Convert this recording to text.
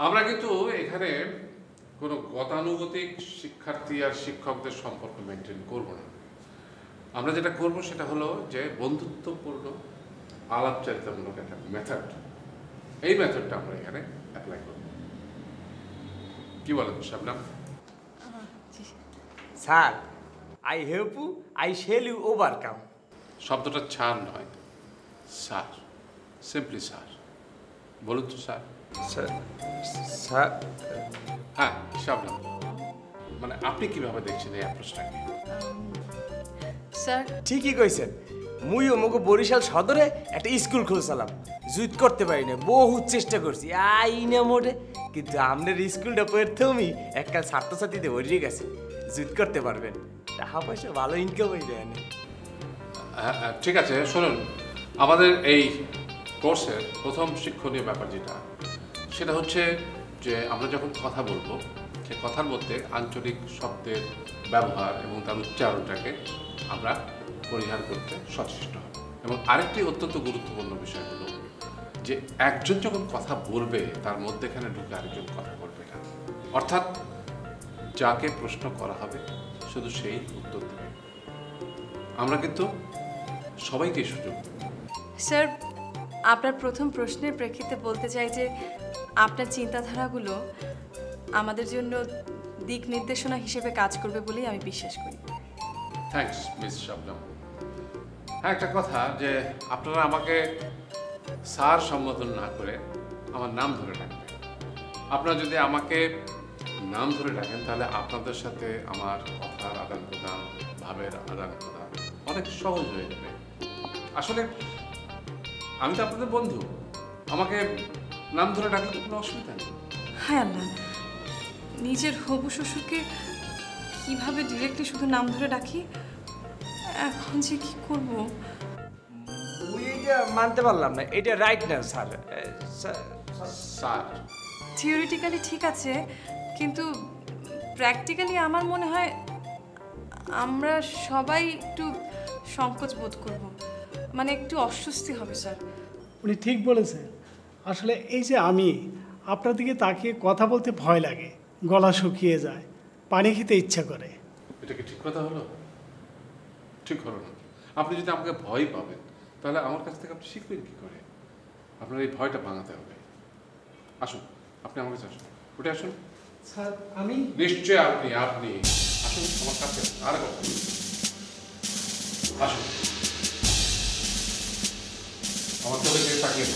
আমরা কিন্তু এখানে কোনো গতানুগতিক শিক্ষার্থী আর শিক্ষকদের সম্পর্ক মেনটেন করব না। আমরা যেটা করব সেটা হলো যে বন্ধুত্বপূর্ণ আলাপচারিতামূলক একটা মেথড, এই মেথডটা আমরা এখানে অ্যাপ্লাই করব। কি বলেন Shabnam? Sir, I help you, I shall you overcome. শব্দটা ছাড় নয়, স্যার, সিম্পলি স্যার। বলুন তো স্যার। স্যার স্যার হ্যাঁ শাবনাম, মানে আপনি কিভাবে দেখছেন এই অ্যাপ্রোচটাকে? স্যার ঠিকই কইছেন। মুইও মগো বরিশাল সদরে একটা স্কুল খুলছিলাম, জুত করতে পারি না, বহুত চেষ্টা করছি আই না মোড়ে, কিন্তু আমাদের স্কুলটা প্রথমই এককাল ছাত্রছাত্রীতে ভরিয়ে গেছে, জুত করতে পারবেন, টাকা পয়সা ভালো ইনকাম হয়ে যায়। ঠিক আছে, শুনুন, আমাদের এই কোর্সের প্রথম শিক্ষণীয় ব্যাপার যেটা, সেটা হচ্ছে যে আমরা যখন কথা বলবো সে কথার মধ্যে আঞ্চলিক শব্দের ব্যবহার এবং তার উচ্চারণটাকে আমরা পরিহার করতে সচেষ্ট হব। এবং আরেকটি অত্যন্ত গুরুত্বপূর্ণ বিষয় হলো যে একজন যখন কথা বলবে তার মধ্যেখানে ঢুকে আরেকজন কথা বলবে না, অর্থাৎ যাকে প্রশ্ন করা হবে শুধু সেই উত্তর দেবে। আমরা কিন্তু সবাইকে সুযোগ দেব। স্যার, আপনার প্রথম প্রশ্নের প্রেক্ষিতে বলতে চাই যে আপনার চিন্তাধারাগুলো আমাদের জন্য দিক নির্দেশনা হিসেবে কাজ করবে বলেই আমি বিশ্বাস করি। Thanks miss Shabnam. হ্যাঁ, একটা কথা যে আপনারা আমাকে স্যার সম্বোধন না করে আমার নাম ধরে ডাকবেন। আপনারা যদি আমাকে নাম ধরে ডাকেন তাহলে আপনাদের সাথে আমার কথার আদান প্রদান, ভাবের আদান প্রদান অনেক সহজ হয়ে যাবে। আসলে আমি তো আপনাদের বন্ধু, আমাকে নাম ধরে ডাকলে তো কোনো অসুবিধা নেই। হ্যাঁ আল্লাহ, নিজের হবু শ্বশুরকে কিভাবে ডিরেক্টলি শুধু নাম ধরে ডাকি, এখন যে কি করব। মুই এটা মানতে পারলাম না, এটা রাইট না স্যার। স্যার থিওরিটিক্যালি ঠিক আছে, কিন্তু প্র্যাকটিক্যালি আমার মনে হয় আমরা সবাই একটু সংকোচ বোধ করব, মানে একটু অস্বস্তি হবে স্যার। উনি ঠিক বলেছেন। আসলে এই যে আমি আপনার দিকে তাকিয়ে কথা বলতে ভয় লাগে, গলা শুকিয়ে যায়, পানি খেতে ইচ্ছা করে। এটা কি ঠিক কথা হলো? ঠিক হলো না। আপনি যদি আমাকে ভয় পাবেন তাহলে আমার কাছ থেকে আপনি শিখবেন কি করে? আপনার এই ভয়টা ভাঙাতে হবে। আসুন, আপনি আমার কাছে আসুন, উঠে আসুন। স্যার আমি নিশ্চয় আপনি আপনি আসুন আমার কাছে। আর কথা আসুন, আমার চোখে তাকিয়ে